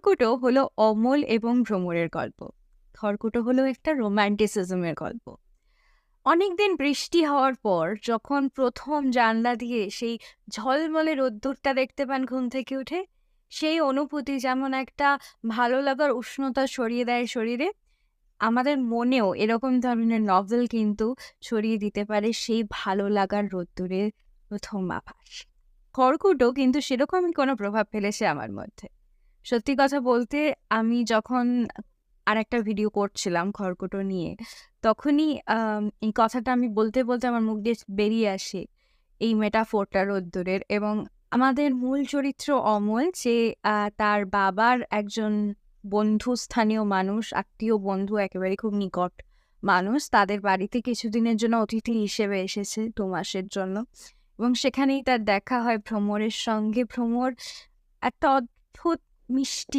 খড়কুটো হলো অমল এবং ভ্রমরের গল্প। খড়কুটো হলো একটা রোম্যান্টিসিজমের গল্প। অনেকদিন বৃষ্টি হওয়ার পর যখন প্রথম জানলা দিয়ে সেই ঝলমলে রোদ্দুরটা দেখতে পান ঘুম থেকে উঠে, সেই অনুভূতি যেমন একটা ভালো লাগার উষ্ণতা ছড়িয়ে দেয় শরীরে, আমাদের মনেও এরকম ধরনের নভেল কিন্তু ছড়িয়ে দিতে পারে সেই ভালো লাগার রোদ্দুরের প্রথম আভাস। খড়কুটো কিন্তু সেরকমই কোনো প্রভাব ফেলেছে আমার মধ্যে। সত্যি কথা বলতে, আমি যখন আরেকটা ভিডিও করছিলাম খড়কুটো নিয়ে, তখনই এই কথাটা আমি বলতে, বলতে আমার মুখ দিয়ে বেরিয়ে আসে এই মেটাফোরটা রোদ্দুরের। এবং আমাদের মূল চরিত্র অমল, যে তার বাবার একজন বন্ধু, স্থানীয় মানুষ, আত্মীয় বন্ধু, একেবারে খুব নিকট মানুষ, তাদের বাড়িতে কিছুদিনের জন্য অতিথি হিসেবে এসেছে ২ মাসের জন্য। এবং সেখানেই তার দেখা হয় ভ্রমরের সঙ্গে। ভ্রমর একটা অদ্ভুত মিষ্টি